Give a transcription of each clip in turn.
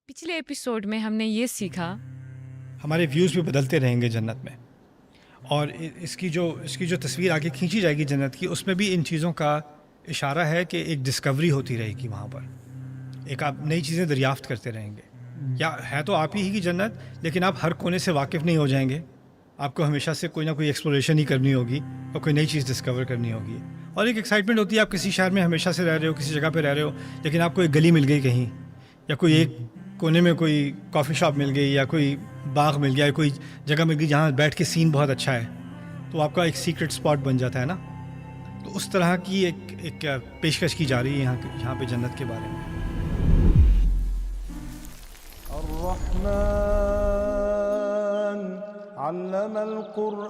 پچھلے ایپیسوڈ میں ہم نے یہ سیکھا ہمارے ویوز بھی بدلتے رہیں گے جنت میں، اور اس کی جو تصویر آگے کھینچی جائے گی جنت کی، اس میں بھی ان چیزوں کا اشارہ ہے کہ ایک ڈسکوری ہوتی رہے گی وہاں پر، ایک آپ نئی چیزیں دریافت کرتے رہیں گے. یا ہے تو آپ ہی کی جنت، لیکن آپ ہر کونے سے واقف نہیں ہو جائیں گے. آپ کو ہمیشہ سے کوئی نہ کوئی ایکسپلوریشن ہی کرنی ہوگی اور کوئی نئی چیز ڈسکور کرنی ہوگی. اور ایک ایکسائٹمنٹ ہوتی ہے، آپ کسی شہر میں ہمیشہ سے رہ رہے ہو، کسی جگہ پہ رہ رہے ہو، لیکن آپ کو ایک گلی مل گئی کہیں، یا کوئی ایک کونے میں کوئی کافی شاپ مل گئی، یا کوئی باغ مل گیا، یا کوئی جگہ مل گئی جہاں بیٹھ کے سین بہت اچھا ہے، تو آپ کا ایک سیکرٹ اسپاٹ بن جاتا ہے نا. تو اس طرح کی ایک پیشکش کی جا رہی ہے یہاں پہ جنت کے بارے میں. الرحمن علم القرآن.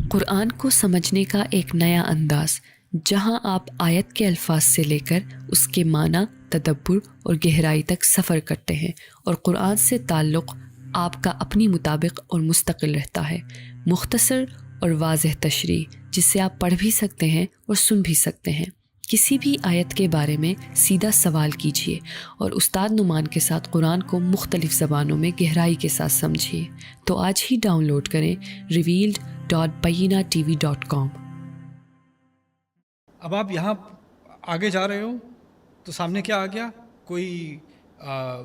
قرآن کو سمجھنے کا ایک نیا انداز، جہاں آپ آیت کے الفاظ سے لے کر اس کے معنی، تدبر اور گہرائی تک سفر کرتے ہیں، اور قرآن سے تعلق آپ کا اپنی مطابق اور مستقل رہتا ہے. مختصر اور واضح تشریح جسے آپ پڑھ بھی سکتے ہیں اور سن بھی سکتے ہیں. کسی بھی آیت کے بارے میں سیدھا سوال کیجیے اور استاد نعمان کے ساتھ قرآن کو مختلف زبانوں میں گہرائی کے ساتھ سمجھیے. تو آج ہی ڈاؤن لوڈ کریں revealed.bayinatv.com. اب آپ یہاں آگے جا رہے ہو تو سامنے کیا آ گیا؟ کوئی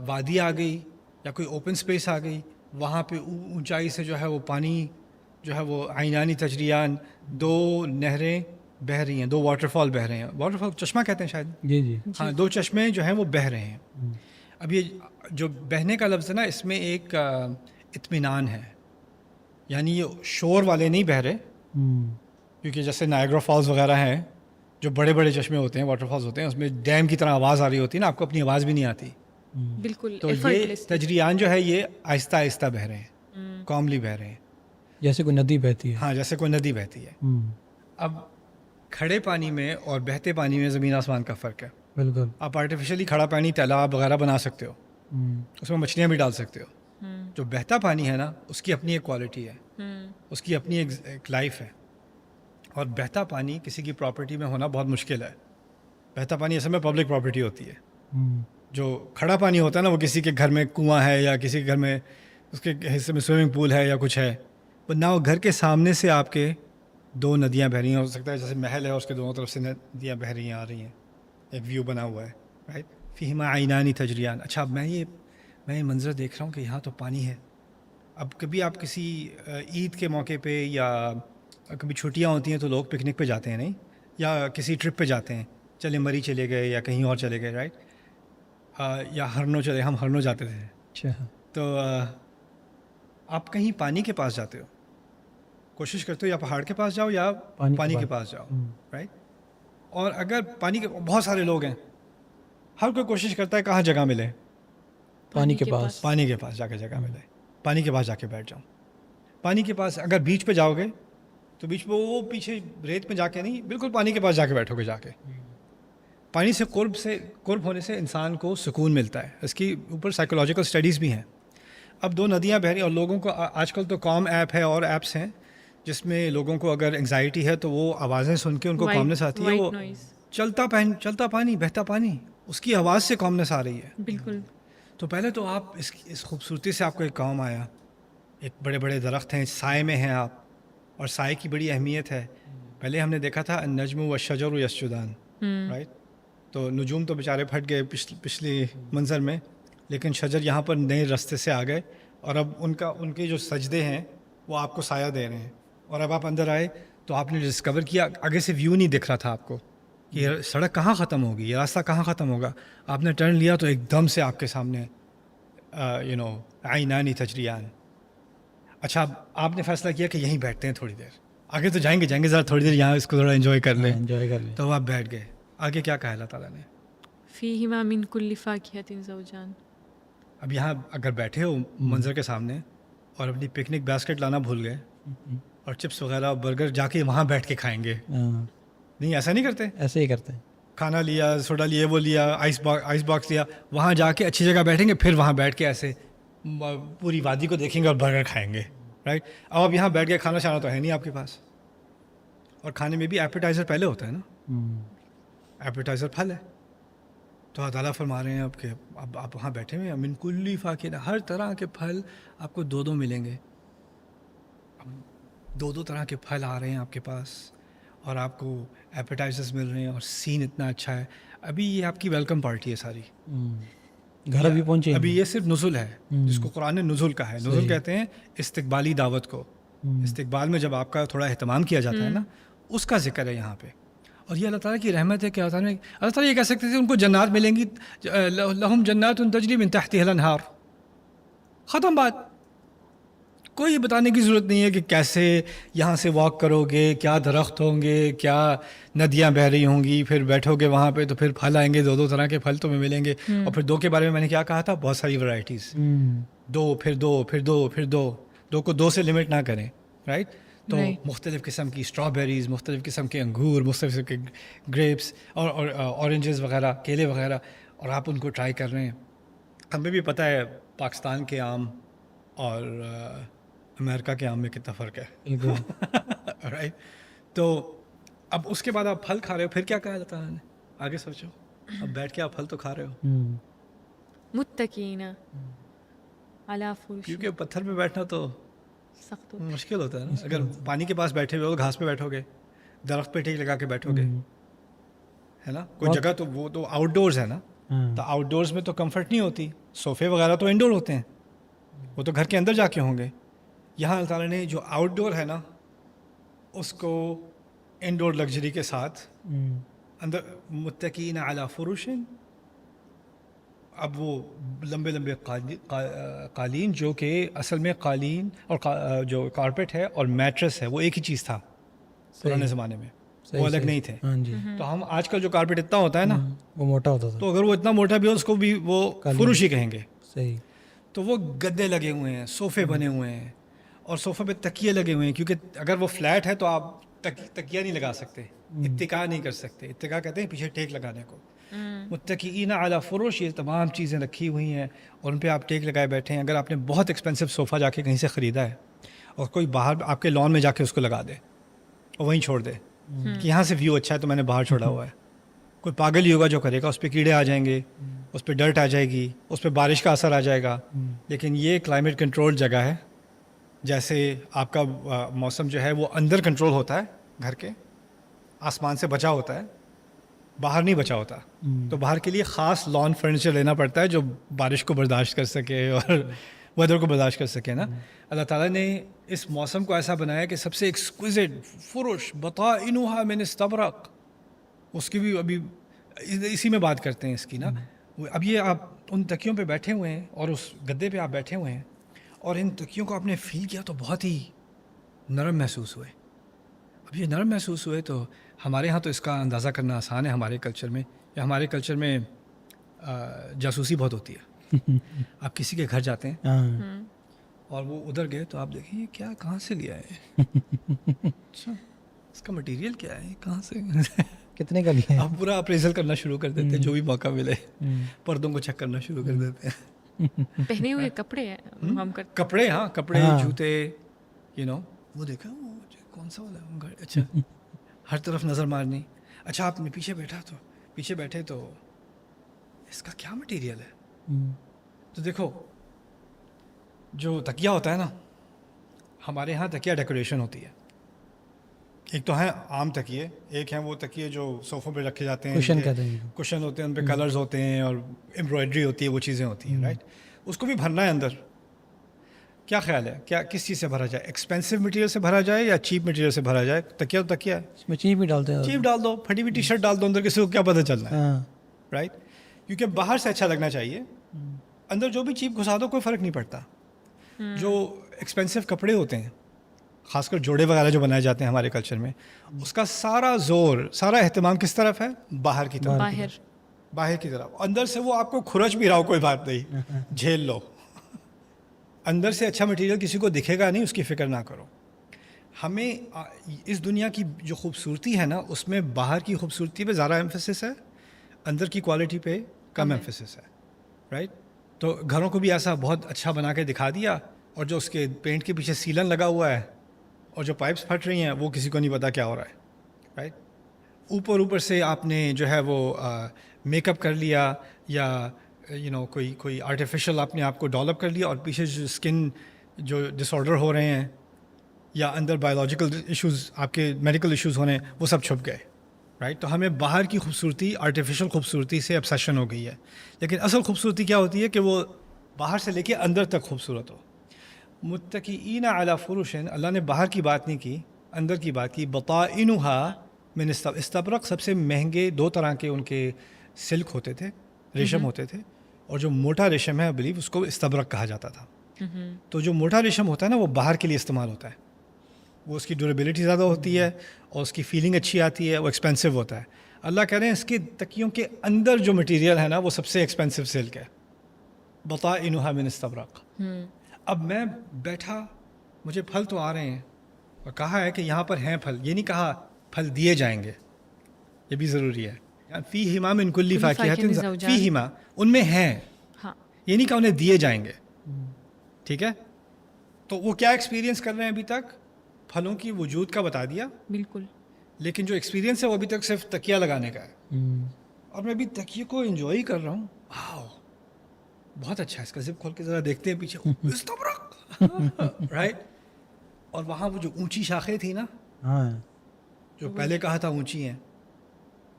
وادی آ گئی یا کوئی اوپن سپیس آ گئی. وہاں پہ اونچائی سے جو ہے وہ پانی جو ہے وہ عینانی تجریان، دو نہریں بہہ رہی ہیں، دو واٹر فال بہہ رہے ہیں. واٹر فال چشمہ کہتے ہیں شاید. جی ہاں، دو چشمے جو ہیں وہ بہہ رہے ہیں. اب یہ جو بہنے کا لفظ ہے نا، اس میں ایک اطمینان ہے، یعنی یہ شور والے نہیں بہہ رہے. کیونکہ جیسے نائگرا فالز وغیرہ ہیں، جو بڑے بڑے چشمے ہوتے ہیں، واٹر فالز ہوتے ہیں، اس میں ڈیم کی طرح آواز آ رہی ہوتی ہے نا، آپ کو اپنی آواز بھی نہیں آتی. بالکل تو یہ تجریان جو ہے یہ آہستہ آہستہ بہہ رہے ہیں، کاملی بہہ رہے ہیں، جیسے کوئی ندی بہتی ہے. ہاں جیسے کوئی ندی بہتی ہے. اب کھڑے پانی میں اور بہتے پانی میں زمین آسمان کا فرق ہے. بالکل. آپ آرٹیفیشلی کھڑا پانی تالاب وغیرہ بنا سکتے ہو، اس میں مچھلیاں بھی ڈال سکتے ہو. جو بہتا پانی ہے نا، اس کی اپنی ایک کوالٹی ہے، اس کی اپنی ایک لائف ہے. اور بہتا پانی کسی کی پراپرٹی میں ہونا بہت مشکل ہے. بہتا پانی اصل میں پبلک پراپرٹی ہوتی ہے. جو کھڑا پانی ہوتا ہے نا، وہ کسی کے گھر میں کنواں ہے، یا کسی کے گھر میں اس کے حصے میں سوئمنگ پول ہے یا کچھ ہے، پر نہ وہ گھر کے سامنے سے آپ کے دو ندیاں بہہ رہی ہیں. ہو سکتا ہے جیسے محل ہے، اس کے دونوں طرف سے ندیاں بہہ رہی ہیں، آ رہی ہیں، ایک ویو بنا ہوا ہے، رائٹ. فیہما عینانی تجریان. اچھا، میں یہ منظر دیکھ رہا ہوں کہ یہاں تو پانی ہے. اب کبھی آپ کسی عید کے موقع پہ یا کبھی چھٹیاں ہوتی ہیں تو لوگ پکنک پہ جاتے ہیں، نہیں، یا کسی ٹرپ پہ جاتے ہیں، چلے مری چلے گئے یا کہیں اور چلے گئے، رائٹ. یا ہرنوں چلے، ہم ہرنوں جاتے تھے. اچھا. تو آپ کہیں پانی کے پاس جاتے ہو، کوشش کرتے ہو یا پہاڑ کے پاس جاؤ یا پانی کے پاس جاؤ، رائٹ. اور اگر پانی کے بہت سارے لوگ ہیں، ہر کوئی کوشش کرتا ہے کہاں جگہ ملے، پانی کے پاس. پانی کے پاس جا کے جگہ ملے، پانی کے پاس جا کے بیٹھ جاؤں. پانی کے پاس اگر بیچ پہ جاؤ گے تو بیچ پہ وہ پیچھے ریت میں جا کے نہیں، بالکل پانی کے پاس جا کے بیٹھو گے. جا کے پانی سے قرب ہونے سے انسان کو سکون ملتا ہے. اس کی اوپر سائیکولوجیکل اسٹڈیز بھی ہیں. اب دو ندیاں بہہ رہی ہیں، اور لوگوں کو آج کل تو کام ایپ ہے اور ایپس ہیں جس میں لوگوں کو اگر انگزائٹی ہے تو وہ آوازیں سن کے ان کو کامنس آتی ہے. وہ چلتا پانی، بہتا پانی، اس کی آواز سے کامنس آ رہی ہے. بالکل. تو پہلے تو آپ اس خوبصورتی سے آپ کو ایک کام آیا. ایک بڑے بڑے درخت ہیں، سائے میں ہیں آپ، اور سائے کی بڑی اہمیت ہے. پہلے ہم نے دیکھا تھا النجم والشجر یسجدان، رائٹ. تو نجوم تو بیچارے پھٹ گئے پچھلی منظر میں، لیکن شجر یہاں پر نئے راستے سے آ گئے، اور اب ان کے جو سجدے ہیں وہ آپ کو سایہ دے رہے ہیں. اور اب آپ اندر آئے تو آپ نے ڈسکور کیا، آگے سے ویو نہیں دکھ رہا تھا آپ کو کہ یہ سڑک کہاں ختم ہوگی، یہ راستہ کہاں ختم ہوگا. آپ نے ٹرن لیا تو ایک دم سے آپ کے سامنے عینانی تجریان. اچھا، آپ نے فیصلہ کیا کہ یہیں بیٹھتے ہیں تھوڑی دیر، آگے تو جائیں گے ذرا تھوڑی دیر یہاں اس کو ذرا انجوائے کر لیں. تو آپ بیٹھ گئے. آگے کیا کہا اللہ تعالیٰ نے؟ فیہما من کل فاکہۃ زوجان. اب یہاں اگر بیٹھے ہو منظر کے سامنے اور اپنی پکنک باسکٹ لانا بھول گئے اور چپس وغیرہ برگر جا کے وہاں بیٹھ کے کھائیں گے، نہیں ایسا نہیں کرتے؟ ایسے ہی کرتے ہیں. کھانا لیا، سوڈا لیے، وہ لیا، آئس باکس لیا، وہاں جا کے اچھی جگہ بیٹھیں گے، پھر وہاں بیٹھ کے ایسے پوری وادی کو دیکھیں گے اور برگر کھائیں گے، رائٹ. اب آپ یہاں بیٹھ کے کھانا شانا تو ہے نہیں آپ کے پاس، اور کھانے میں بھی ایپیٹائزر پہلے ہوتا ہے نا. ایپیٹائزر پھل ہے. تو اللہ تعالیٰ فرما رہے ہیں اب کہ اب آپ وہاں بیٹھے ہوئے ہیں, من کلی فاکہہ, ہر طرح کے پھل آپ کو دو ملیں گے. دو طرح کے پھل آ رہے ہیں آپ کے پاس اور آپ کو ایپیٹائزرز مل رہے ہیں اور سین اتنا اچھا ہے. ابھی یہ آپ کی ویلکم پارٹی ہے ساری. گھر ابھی پہنچے. ابھی یہ صرف نزول ہے جس کو قرآن نے نزول کہا ہے. نزول کہتے ہیں استقبالی دعوت کو. استقبال میں جب آپ کا تھوڑا اہتمام کیا جاتا ہے نا, اس کا ذکر ہے یہاں پہ. اور یہ اللہ تعالیٰ کی رحمت ہے کہ اللہ تعالیٰ یہ کہہ سکتے تھے ان کو جنات ملیں گی, لہم جنات تجری من تحتها الانہار, ختم بات. کوئی بتانے کی ضرورت نہیں ہے کہ کیسے یہاں سے واک کرو گے, کیا درخت ہوں گے, کیا ندیاں بہہ رہی ہوں گی, پھر بیٹھو گے وہاں پہ تو پھر پھل آئیں گے, دو طرح کے پھل تمہیں ملیں گے. اور پھر دو کے بارے میں نے کیا کہا تھا, بہت ساری ورائٹیز, دو پھر دو پھر دو پھر دو کو دو سے لمٹ نہ کریں, رائٹ. تو مختلف قسم کی اسٹرابیریز, مختلف قسم کے انگور, مختلف قسم کے گریپس اور اورنجز وغیرہ, کیلے وغیرہ, اور آپ ان کو ٹرائی کر رہے ہیں. ہمیں بھی پتہ ہے پاکستان کے آم اور امریکہ کے آم میں کتنا فرق ہے, رائٹ. تو اب اس کے بعد آپ پھل کھا رہے ہو, پھر کیا کہا اللہ تعالیٰ نے, آگے سوچو. اب بیٹھ کے آپ پھل تو کھا رہے ہو, متکئین علی فرش, کیونکہ پتھر پہ بیٹھنا تو سخت مشکل ہوتا ہے نا. اگر پانی کے پاس بیٹھے ہوئے ہو, گھاس پہ بیٹھو گے, درخت پہ ٹیک لگا کے بیٹھو گے, ہے نا, کوئی جگہ تو وہ تو آؤٹ ڈورز ہے نا. تو آؤٹ ڈورز میں تو کمفرٹ نہیں ہوتی, صوفے وغیرہ تو انڈور ہوتے ہیں, وہ تو گھر کے اندر جا کے ہوں گے. یہاں اللہ تعالیٰ نے جو آؤٹ ڈور ہے نا اس کو انڈور لگژری کے ساتھ اندر, متکئین علی فرش, اب وہ لمبے لمبے قالین جو کہ اصل میں قالین اور جو کارپیٹ ہے اور میٹرس ہے وہ ایک ہی چیز تھا پرانے زمانے میں, وہ الگ نہیں تھے. تو ہم آج کل جو کارپیٹ اتنا ہوتا ہے نا وہ موٹا ہوتا تھا, تو اگر وہ اتنا موٹا بھی ہو اس کو بھی وہ فرش ہی کہیں گے. صحیح. تو وہ گدے لگے ہوئے ہیں, صوفے بنے ہوئے ہیں, اور صوفے پہ تکیے لگے ہوئے ہیں, کیونکہ اگر وہ فلیٹ ہے تو آپ تکیہ نہیں لگا سکتے, اتکا نہیں کر سکتے. اتکا کہتے ہیں پیچھے ٹیک لگانے کو. متکئین علی فرش, یہ تمام چیزیں رکھی ہوئی ہیں اور ان پہ آپ ٹیک لگائے بیٹھے ہیں. اگر آپ نے بہت ایکسپینسو صوفہ جا کے کہیں سے خریدا ہے اور کوئی باہر آپ کے لان میں جا کے اس کو لگا دے اور وہیں چھوڑ دے کہ یہاں سے ویو اچھا ہے تو میں نے باہر چھوڑا ہوا ہے, کوئی پاگل ہی ہوگا جو کرے گا. اس پہ کیڑے آ جائیں گے, اس پہ ڈرٹ آ جائے گی, اس پہ بارش کا اثر آ جائے گا. لیکن یہ کلائمیٹ کنٹرول جگہ ہے. جیسے آپ کا موسم جو ہے وہ اندر کنٹرول ہوتا ہے گھر کے, آسمان سے بچا ہوتا ہے, باہر نہیں بچا ہوتا. تو باہر کے لیے خاص لان فرنیچر لینا پڑتا ہے جو بارش کو برداشت کر سکے اور ویدر کو برداشت کر سکے نا. اللہ تعالیٰ نے اس موسم کو ایسا بنایا کہ سب سے ایکسکوزٹ فرش بطائنها من استبرق, اس کی بھی ابھی اسی میں بات کرتے ہیں اس کی نا. اب یہ آپ ان تکیوں پہ بیٹھے ہوئے ہیں اور اس گدے پہ آپ بیٹھے ہوئے ہیں اور ان تکیوں کو آپ نے فیل کیا تو بہت ہی نرم محسوس ہوئے. اب یہ نرم محسوس ہوئے تو ہمارے ہاں تو اس کا اندازہ کرنا آسان ہے. ہمارے کلچر میں یا ہمارے کلچر میں جاسوسی بہت ہوتی ہے. آپ کسی کے گھر جاتے ہیں اور وہ ادھر گئے تو آپ دیکھیں یہ کیا, کہاں سے لیا ہے, اچھا اس کا مٹیریل کیا ہے, کہاں سے, کتنے کا لیا ہے. آپ پورا اپریزل کرنا شروع کر دیتے ہیں, جو بھی موقع ملے پردوں کو چیک کرنا شروع کر دیتے ہیں. پہنے ہوئے کپڑے ہیں ہم کرتے, کپڑے, ہاں کپڑے, جوتے, وہ دیکھا وہ کون سا والا, اچھا ہر طرف نظر مارنی. اچھا آپ نے پیچھے بیٹھے تو اس کا کیا مٹیریل ہے. تو دیکھو جو تکیہ ہوتا ہے نا, ہمارے ہاں تکیہ ڈیکوریشن ہوتی ہے. ایک تو ہیں عام تکیے, ایک ہیں وہ تکیے جو صوفوں پہ رکھے جاتے ہیں, کشن کہتے ہیں, کشن ہوتے ہیں, ان پہ کلرز ہوتے ہیں اور امبرائڈری ہوتی ہے, وہ چیزیں ہوتی ہیں, رائٹ. اس کو بھی بھرنا ہے اندر. کیا خیال ہے, کیا کس چیز سے بھرا جائے, ایکسپینسو مٹیریل سے بھرا جائے یا چیپ مٹیریل سے بھرا جائے. تکیہ تو تکیہ ہے, اس میں چیپ بھی ڈالتے ہیں, چیپ ڈال دو, پھٹی ہوئی ٹی شرٹ ڈال دو اندر, کسی کو کیا پتہ چلنا ہے, رائٹ. کیونکہ باہر سے اچھا لگنا چاہیے, اندر جو بھی چیپ گھسا دو کوئی فرق نہیں پڑتا. جو ایکسپینسو کپڑے ہوتے ہیں, خاص کر جوڑے وغیرہ جو بنائے جاتے ہیں ہمارے کلچر میں, اس کا سارا زور, سارا اہتمام کس طرف ہے, باہر کی طرف, باہر کی طرف. اندر سے وہ آپ کو کھرچ بھی رہا ہو کوئی بات نہیں, جھیل لو. اندر سے اچھا مٹیریل کسی کو دکھے گا نہیں, اس کی فکر نہ کرو. ہمیں اس دنیا کی جو خوبصورتی ہے نا, اس میں باہر کی خوبصورتی پہ زیادہ ایمفیسس ہے, اندر کی کوالٹی پہ کم ایمفیسس ہے, رائٹ. تو گھروں کو بھی ایسا بہت اچھا بنا کے دکھا دیا, اور جو اس کے پینٹ کے پیچھے سیلن لگا ہوا ہے اور جو پائپس پھٹ رہی ہیں وہ کسی کو نہیں پتا کیا ہو رہا ہے, رائٹ. اوپر سے آپ نے جو ہے وہ میک اپ کر لیا یا کوئی آرٹیفیشل آپ نے آپ کو ڈیولپ کر لیا اور پیچھے جو اسکن جو ڈس آرڈر ہو رہے ہیں یا اندر بایولوجیکل ایشوز آپ کے میڈیکل ایشوز ہونے وہ سب چھپ گئے رائٹ. تو ہمیں باہر کی خوبصورتی آرٹیفیشل خوبصورتی سے obsession ہو گئی ہے, لیکن اصل خوبصورتی کیا ہوتی ہے کہ وہ باہر سے لے کے اندر تک خوبصورت ہو. متکئین علی فرش, اللہ نے باہر کی بات نہیں کی, اندر کی بات کی. بطائنها من استبرق, سب سے مہنگے 2 طرح کے ان کے سلک ہوتے تھے, ریشم ہوتے تھے, اور جو موٹا ریشم ہے I believe اس کو استبرق کہا جاتا تھا. تو جو موٹا ریشم ہوتا ہے نا وہ باہر کے لیے استعمال ہوتا ہے, وہ اس کی ڈیوریبلٹی زیادہ ہوتی ہے اور اس کی فیلنگ اچھی آتی ہے, وہ ایکسپینسو ہوتا ہے. اللہ کہہ رہے ہیں اس کے تکیوں کے اندر جو مٹیریل ہے نا وہ سب سے ایکسپینسو سلک ہے. بطائنها من استبرق. اب میں بیٹھا, مجھے پھل تو آ رہے ہیں اور کہا ہے کہ یہاں پر ہیں پھل, یہ نہیں کہا پھل دیے جائیں گے, یہ بھی ضروری ہے. فیہما من کل فاکہۃ, فیہما ان میں ہیں, یہ نہیں کہا انہیں دیے جائیں گے. ٹھیک ہے, تو وہ کیا ایکسپیرینس کر رہے ہیں ابھی تک, پھلوں کی وجود کا بتا دیا, بالکل, لیکن جو ایکسپیرینس ہے وہ ابھی تک صرف تکیہ لگانے کا ہے. اور میں ابھی تکیے کو انجوائے کر رہا ہوں. واو بہت اچھا ہے, اس کا زپ کھول کے ذرا دیکھتے ہیں پیچھے, استبرق رائٹ. اور وہاں وہ جو اونچی شاخیں تھیں نا, جو پہلے کہا تھا اونچی ہیں,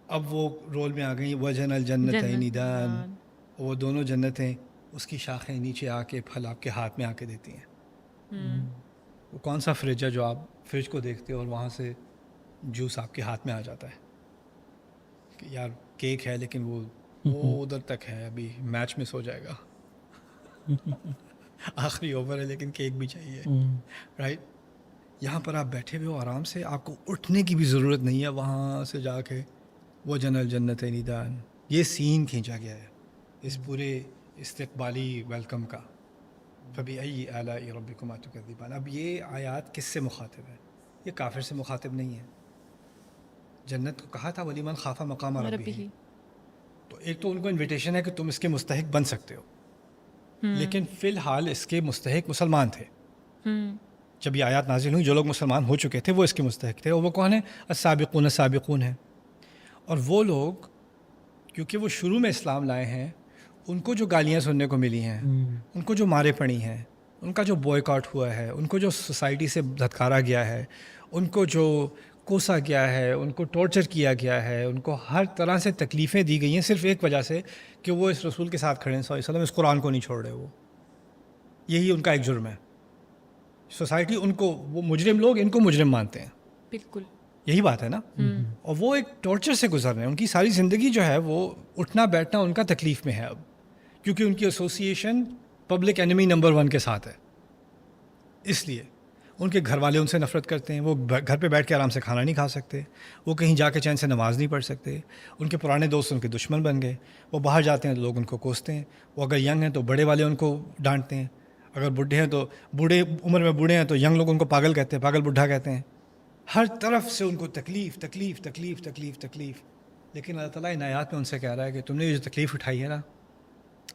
اب وہ رول میں آ گئیں. وجن الجنتین دان, وہ دونوں جنتیں اس کی شاخیں نیچے آ کے پھل آپ کے ہاتھ میں آ کے دیتی ہیں. وہ کون سا فریج ہے جو آپ فریج کو دیکھتے ہو اور وہاں سے جوس آپ کے ہاتھ میں آ جاتا ہے کہ یار کیک ہے لیکن وہ ادھر تک ہے, ابھی میچ مس ہو جائے گا, آخری اوور ہے لیکن کیک بھی چاہیے رائٹ. یہاں پر آپ بیٹھے ہوئے ہو آرام سے, آپ کو اٹھنے کی بھی ضرورت نہیں ہے. وہاں سے جا کے وہ جنل جنتین دان, یہ سین کھینچا گیا ہے اس پورے استقبالی ویلکم کا. فبأي آلاء ربكما تكذبان. اب یہ آیات کس سے مخاطب ہے؟ یہ کافر سے مخاطب نہیں ہے. جنت کو کہا تھا ولیمن خاف مقام ربہ, تو ایک تو ان کو انویٹیشن ہے کہ تم اس کے مستحق بن سکتے ہو, لیکن فی الحال اس کے مستحق مسلمان تھے. جب یہ آیات نازل ہوئی جو لوگ مسلمان ہو چکے تھے وہ اس کے مستحق تھے, اور وہ کون ہیں؟ السابقون السابقون ہیں. اور وہ لوگ کیونکہ وہ شروع میں اسلام لائے ہیں, ان کو جو گالیاں سننے کو ملی ہیں, ان کو جو مارے پڑی ہیں, ان کا جو بوائکاٹ ہوا ہے, ان کو جو سوسائٹی سے دھتکارا گیا ہے, ان کو جو کوسا گیا ہے, ان کو ٹارچر کیا گیا ہے, ان کو ہر طرح سے تکلیفیں دی گئی ہیں صرف ایک وجہ سے کہ وہ اس رسول کے ساتھ کھڑے ہیں صلی اللہ علیہ وسلم, اس قرآن کو نہیں چھوڑ رہے. وہ یہی ان کا ایک جرم ہے. سوسائٹی ان کو, وہ مجرم لوگ ان کو مجرم مانتے ہیں. بالکل یہی بات ہے نا. اور وہ ایک ٹارچر سے گزر رہے ہیں, ان کی ساری زندگی جو ہے وہ اٹھنا بیٹھنا ان کا تکلیف میں ہے اب, کیونکہ ان کی ایسوسیشن پبلک اینیمی نمبر 1 کے ساتھ ہے. اس لیے ان کے گھر والے ان سے نفرت کرتے ہیں, وہ گھر پہ بیٹھ کے آرام سے کھانا نہیں کھا سکتے, وہ کہیں جا کے چین سے نماز نہیں پڑھ سکتے, ان کے پرانے دوست ان کے دشمن بن گئے, وہ باہر جاتے ہیں تو لوگ ان کو کوستے ہیں, وہ اگر ینگ ہیں تو بڑے والے ان کو ڈانٹتے ہیں, اگر بوڑھے ہیں تو بوڑھے عمر میں بوڑھے ہیں تو ینگ لوگ ان کو پاگل کہتے ہیں, پاگل بڈھا کہتے ہیں. ہر طرف سے ان کو تکلیف تکلیف تکلیف تکلیف تکلیف. لیکن اللہ تعالیٰ ان آیات میں ان سے کہہ رہا ہے کہ تم نے یہ جو تکلیف اٹھائی ہے نا,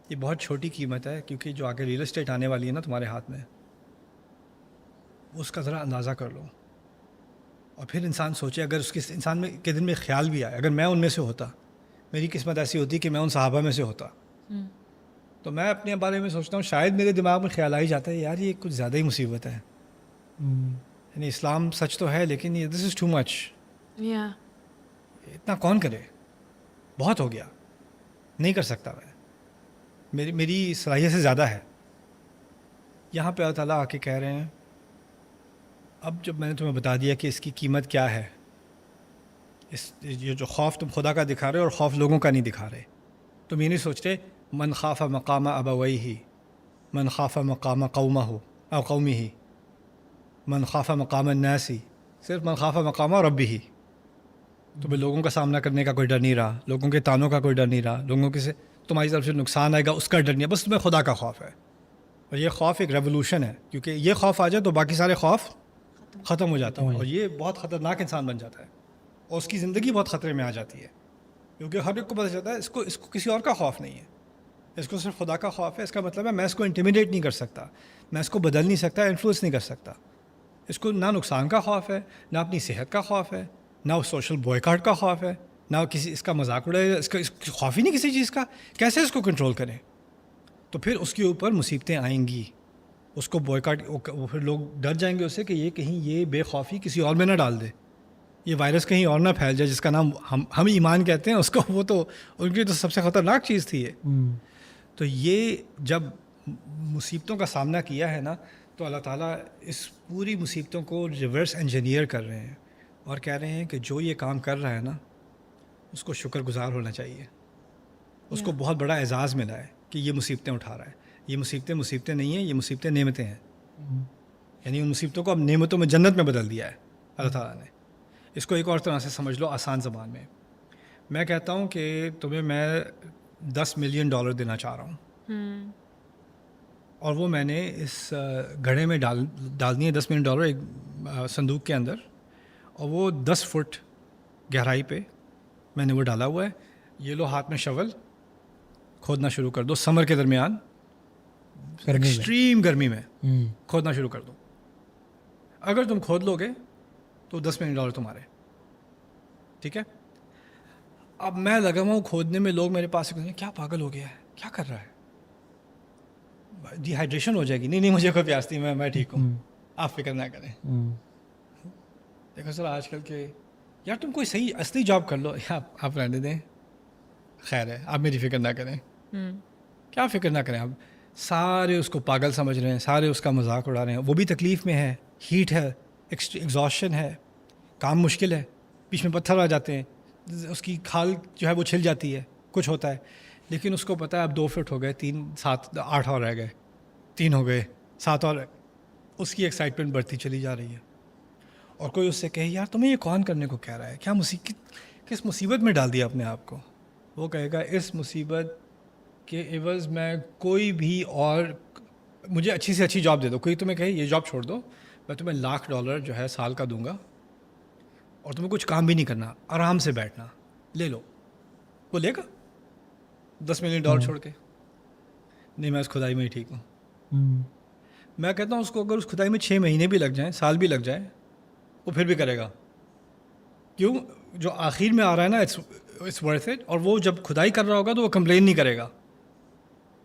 یہ بہت چھوٹی قیمت ہے, کیونکہ جو آگے ریئل اسٹیٹ آنے والی ہے نا تمہارے ہاتھ میں, اس کا ذرا اندازہ کر لو. اور پھر انسان سوچے, اگر اس کے انسان میں کے دل میں خیال بھی آئے, اگر میں ان میں سے ہوتا, میری قسمت ایسی ہوتی کہ میں ان صحابہ میں سے ہوتا, تو میں اپنے بارے میں سوچتا ہوں شاید میرے دماغ میں خیال آ ہی جاتا ہے یار یہ کچھ زیادہ ہی مصیبت ہے. یعنی اسلام سچ تو ہے لیکن یہ دس از ٹو مچ, اتنا کون کرے, بہت ہو گیا, نہیں کر سکتا میں, میری صلاحیت سے زیادہ ہے. یہاں پہ اللہ تعالیٰ آ کے کہہ رہے ہیں, اب جب میں نے تمہیں بتا دیا کہ اس کی قیمت کیا ہے, یہ جو خوف تم خدا کا دکھا رہے ہو اور خوف لوگوں کا نہیں دکھا رہے, تم یہ نہیں سوچ رہے من خاف مقام ابویہ, من خاف مقام قومہ او قومہ, من خاف مقام الناس, صرف من خاف مقام ربہ. تمہیں لوگوں کا سامنا کرنے کا کوئی ڈر نہیں رہا, لوگوں کے تانوں کا کوئی ڈر نہیں رہا, لوگوں کے سے تمہاری طرف سے نقصان آئے گا اس کا ڈر نہیں ہے, بس تمہیں خدا کا خوف ہے. اور یہ خوف ایک ریولوشن ہے, کیونکہ یہ خوف آ جائے تو باقی سارے خوف ختم ہو جاتا ہے, اور یہ بہت خطرناک انسان بن جاتا ہے, اور اس کی زندگی بہت خطرے میں آ جاتی ہے, کیونکہ ہر ایک کو پتہ چلتا ہے اس کو کسی اور کا خوف نہیں ہے, اس کو صرف خدا کا خوف ہے. اس کا مطلب ہے میں اس کو انٹیمیڈیٹ نہیں کر سکتا, میں اس کو بدل نہیں سکتا, انفلوئنس نہیں کر سکتا. اس کو نہ نقصان کا خوف ہے, نہ اپنی صحت کا خوف ہے, نہ سوشل بوائکاٹ کا خوف ہے، نہ کسی اس کا مذاق اڑائے، اس کا خوف ہی نہیں کسی چیز کا، کیسے اس کو کنٹرول کریں؟ تو پھر اس کے اوپر مصیبتیں آئیں گی، اس کو بوائکاٹ، وہ پھر لوگ ڈر جائیں گے اس سے کہ یہ کہیں یہ بے خوفی کسی اور میں نہ ڈال دے، یہ وائرس کہیں اور نہ پھیل جائے جس کا نام ہم ایمان کہتے ہیں، اس کو وہ تو ان کی تو سب سے خطرناک چیز تھی یہ۔ تو یہ جب مصیبتوں کا سامنا کیا ہے نا، تو اللہ تعالیٰ اس پوری مصیبتوں کو ریورس انجینئر کر رہے ہیں اور کہہ رہے ہیں کہ جو یہ کام کر رہا ہے نا اس کو شکر گزار ہونا چاہیے، اس کو بہت بڑا اعزاز ملا ہے کہ یہ مصیبتیں اٹھا رہا ہے۔ یہ مصیبتیں نہیں ہیں، یہ مصیبتیں نعمتیں ہیں، یعنی ان مصیبتوں کو اب نعمتوں میں جنت میں بدل دیا ہے اللہ تعالیٰ نے۔ اس کو ایک اور طرح سے سمجھ لو، آسان زبان میں کہتا ہوں کہ تمہیں میں $10 ملین دینا چاہ رہا ہوں، اور وہ میں نے اس گھڑے میں ڈال دیے $10 ملین ایک صندوق کے اندر، اور وہ 10 فٹ گہرائی پہ میں نے وہ ڈالا ہوا ہے۔ یہ لو ہاتھ میں شول، کھودنا شروع کر دو، سمر کے درمیان ایکسٹریم گرمی میں کھودنا شروع کر دو۔ اگر تم کھود لو گے تو $10 ملین تمہارے، ٹھیک ہے؟ اب میں لگا ہوا ہوں کھودنے میں، لوگ میرے پاس کیا پاگل ہو گیا ہے، کیا کر رہا ہے، ڈی ہائیڈریشن ہو جائے گی۔ نہیں مجھے کوئی پیاس نہیں، میں ٹھیک ہوں، آپ فکر نہ کریں۔ دیکھو سر آج کل کے یار تم کوئی صحیح اصلی جاب کر لو، آپ رہنے دیں، خیر ہے، آپ میری فکر نہ کریں، کیا فکر نہ کریں، آپ سارے اس کو پاگل سمجھ رہے ہیں، سارے اس کا مذاق اڑا رہے ہیں۔ وہ بھی تکلیف میں ہے، ہیٹ ہے، ایگزاسشن ہے، کام مشکل ہے، بیچ میں پتھر آ جاتے ہیں، اس کی کھال جو ہے وہ چھل جاتی ہے، کچھ ہوتا ہے، لیکن اس کو پتہ ہے اب 2 فٹ ہو گئے، 3 7 8 اور رہ گئے، 3 ہو گئے، 7 اور، اس کی ایکسائٹمنٹ بڑھتی چلی جا رہی ہے۔ اور کوئی اس سے کہے یار تمہیں یہ کون کرنے کو کہہ رہا ہے، کیا کس مصیبت میں ڈال دیا اپنے آپ کو؟ وہ کہے گا اس مصیبت کے عوض میں کوئی بھی اور، مجھے اچھی سے اچھی جاب دے دو، کوئی تمہیں کہے یہ جاب چھوڑ دو، میں تمہیں $1,00,000 جو ہے سال کا دوں گا، اور تمہیں کچھ کام بھی نہیں کرنا، آرام سے بیٹھنا، لے لو۔ وہ لے گا $10 ملین چھوڑ کے؟ نہیں، میں اس کھدائی میں ہی ٹھیک ہوں۔ میں کہتا ہوں اس کو اگر اس کھدائی میں 6 مہینے بھی لگ جائیں، سال بھی لگ جائے، وہ پھر بھی کرے گا۔ کیوں؟ جو آخر میں آ رہا ہے نا، اٹس ورتھ اٹ۔ اور وہ جب کھدائی کر رہا ہوگا تو وہ کمپلین نہیں کرے گا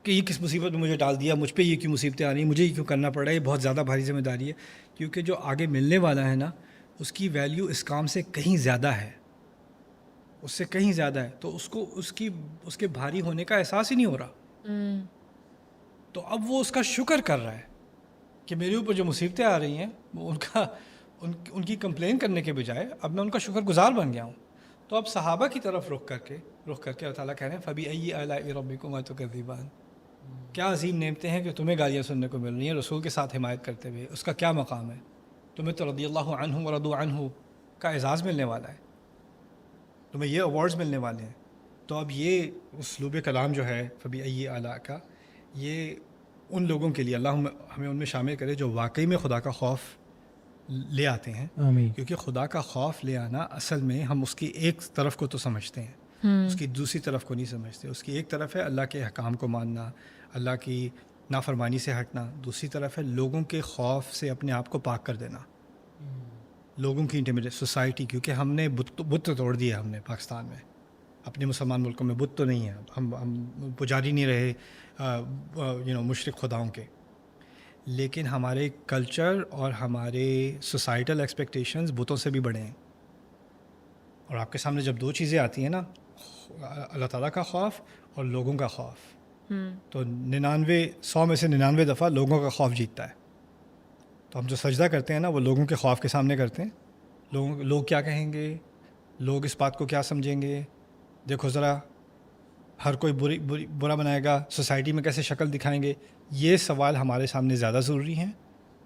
کہ یہ کس مصیبت میں مجھے ڈال دیا، مجھ پہ یہ کیوں مصیبتیں آ رہی ہیں، مجھے یہ کیوں کرنا پڑ رہا ہے، یہ بہت زیادہ بھاری ذمہ داری ہے۔ کیونکہ جو آگے ملنے والا ہے نا، اس کی ویلیو اس کام سے کہیں زیادہ ہے، اس سے کہیں زیادہ ہے، تو اس کو اس کے بھاری ہونے کا احساس ہی نہیں ہو رہا۔ تو اب وہ اس کا شکر کر رہا ہے کہ میرے اوپر جو مصیبتیں آ رہی ہیں وہ ان کی کمپلین کرنے کے بجائے اب میں ان کا شکر گزار بن گیا ہوں۔ تو اب صحابہ کی طرف رخ کر کے اللہ تعالیٰ کہہ رہے ہیں فَبِأَيِّ آلَاءِ رَبِّكُمَا تُكَذِّبَانِ، کیا عظیم نعمتیں ہیں کہ تمہیں گالیاں سننے کو مل رہی ہیں رسول کے ساتھ حمایت کرتے ہوئے، اس کا کیا مقام ہے؟ تمہیں تو رضی اللہ عنہم ورضوا عنہ کا اعزاز ملنے والا ہے، تمہیں یہ ایوارڈز ملنے والے ہیں۔ تو اب یہ اسلوب کلام جو ہے فَبِأَيِّ آلَاء کا، یہ ان لوگوں کے لیے، اللہ ہمیں ان میں شامل کرے جو واقعی میں خدا کا خوف لے آتے ہیں۔ آمین۔ کیونکہ خدا کا خوف لے آنا اصل میں ہم اس کی ایک طرف کو تو سمجھتے ہیں، اس کی دوسری طرف کو نہیں سمجھتے۔ اس کی ایک طرف ہے اللہ کے احکام کو ماننا، اللہ کی نافرمانی سے ہٹنا، دوسری طرف ہے لوگوں کے خوف سے اپنے آپ کو پاک کر دینا، لوگوں کی انٹیمیڈیٹ سوسائٹی۔ کیونکہ ہم نے بت توڑ دیا، ہم نے پاکستان میں، اپنے مسلمان ملکوں میں بت تو نہیں ہے، ہم پجاری نہیں رہے مشرک خداؤں کے، لیکن ہمارے کلچر اور ہمارے سوسائٹل ایکسپیکٹیشنز بتوں سے بھی بڑے ہیں۔ اور آپ کے سامنے جب 2 چیزیں آتی ہیں نا، اللہ تعالیٰ کا خوف اور لوگوں کا خوف، تو 100 میں سے 99 دفعہ لوگوں کا خوف جیتتا ہے۔ تو ہم جو سجدہ کرتے ہیں نا، وہ لوگوں کے خوف کے سامنے کرتے ہیں۔ لوگ کیا کہیں گے، لوگ اس بات کو کیا سمجھیں گے، دیکھو ذرا ہر کوئی برا بنائے گا، سوسائٹی میں کیسے شکل دکھائیں گے، یہ سوال ہمارے سامنے زیادہ ضروری ہیں۔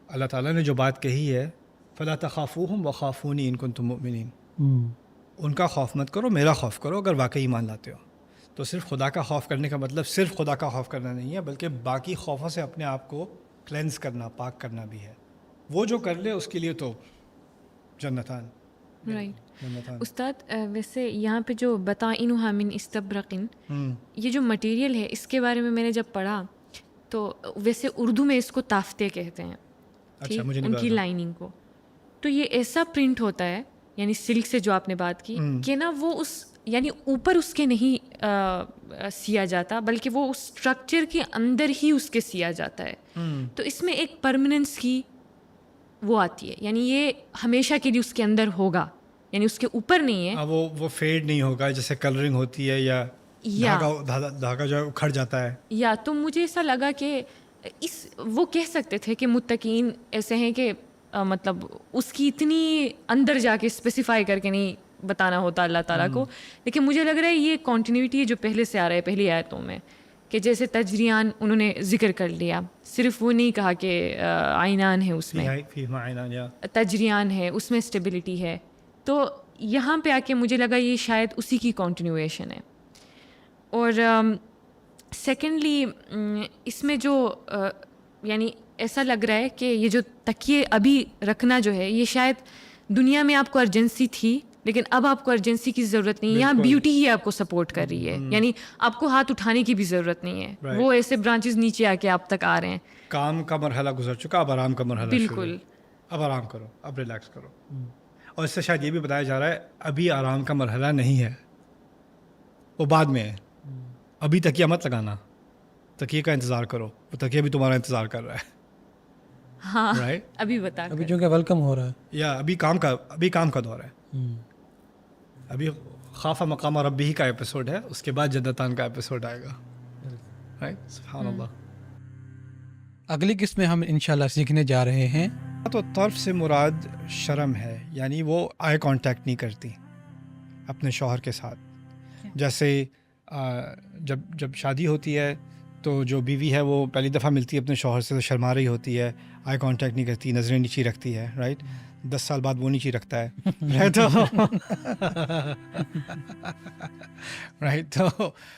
اللہ تعالیٰ نے جو بات کہی ہے فَلَا تَخَافُوهُمْ وَخَافُونِي إِن كُنتُم مُؤْمِنِينَ، ان کا خوف مت کرو، میرا خوف کرو اگر واقعی ایمان لاتے ہو۔ تو صرف خدا کا خوف کرنے کا مطلب صرف خدا کا خوف کرنا نہیں ہے، بلکہ باقی خوفوں سے اپنے آپ کو کلینز کرنا، پاک کرنا بھی ہے۔ وہ جو کر لے اس کے لیے تو جنتان۔ رائٹ استاد، ویسے یہاں پہ جو بطائنها من استبرق، یہ جو مٹیریل ہے اس کے بارے میں نے جب پڑھا تو ویسے اردو میں اس کو تافتے کہتے ہیں، اچھا، مجھے ان کی لائننگ کو۔ تو یہ ایسا پرنٹ ہوتا ہے یعنی سلک سے جو آپ نے بات کی کہ نا وہ اس یعنی اوپر اس کے نہیں سیا جاتا بلکہ وہ اس اسٹرکچر کے اندر ہی اس کے سیا جاتا ہے. تو اس میں ایک پرماننس کی وہ آتی ہے, یعنی یہ ہمیشہ کے لیے اس کے اندر ہوگا, یعنی اس کے اوپر نہیں ہے. وہ فیڈ نہیں ہوگا جیسے کلرنگ ہوتی ہے یا دھاگا جو ہے اکھڑ جاتا ہے. یا تو مجھے ایسا لگا کہ وہ کہہ سکتے تھے کہ متقین ایسے ہیں کہ مطلب اس کی اتنی اندر جا کے اسپیسیفائی کر کے نہیں بتانا ہوتا اللہ تعالیٰ کو, لیکن مجھے لگ رہا ہے یہ کنٹینیوٹی ہے جو پہلے سے آ رہا ہے پہلی آیتوں میں, کہ جیسے تجریان انہوں نے ذکر کر لیا, صرف وہ نہیں کہا کہ عینان ہے اس میں, تجریان ہے اس میں اسٹیبلٹی ہے. تو یہاں پہ آ کے مجھے لگا یہ شاید اسی کی کنٹینیویشن ہے. اور سیکنڈلی اس میں جو یعنی ایسا لگ رہا ہے کہ یہ جو تکیے ابھی رکھنا جو ہے یہ شاید دنیا میں آپ کو ارجنسی تھی لیکن اب آپ کو ارجنسی کی ضرورت نہیں ہے, یہاں بیوٹی ہی آپ کو سپورٹ کر رہی ہے, یعنی آپ کو ہاتھ اٹھانے کی بھی ضرورت نہیں ہے, وہ ایسے برانچز نیچے آ کے آپ تک آ رہے ہیں. کام کا مرحلہ گزر چکا, اب آرام کا مرحلہ. بالکل, اب آرام کرو, اب ریلیکس کرو. اور اس سے شاید یہ بھی بتایا جا رہا ہے ابھی آرام کا مرحلہ نہیں ہے, وہ بعد میں ہے. ابھی تکیہ مت لگانا, تکیے کا انتظار کرو, وہ تکیہ بھی تمہارا انتظار کر رہا ہے. ہاں رائٹ, ابھی بتا, ابھی چونکہ ویلکم ہو رہا ہے, یا ابھی کام کا دور ہے. ابھی خاف مقام ربی کا ایپیسوڈ ہے, اس کے بعد جنتان کا ایپیسوڈ آئے گا. رائٹ, سبحان اللہ. اگلی قسط میں ہم انشاءاللہ سیکھنے جا رہے ہیں. تو طرف سے مراد شرم ہے, یعنی وہ آئی کانٹیکٹ نہیں کرتی اپنے شوہر کے ساتھ. جیسے جب شادی ہوتی ہے تو جو بیوی ہے وہ پہلی دفعہ ملتی ہے اپنے شوہر سے تو شرما رہی ہوتی ہے, آئی کانٹیکٹ نہیں کرتی, نظریں نیچی رکھتی ہے. رائٹ, 10 سال بعد وہ نیچی رکھتا ہے. رائٹ, تو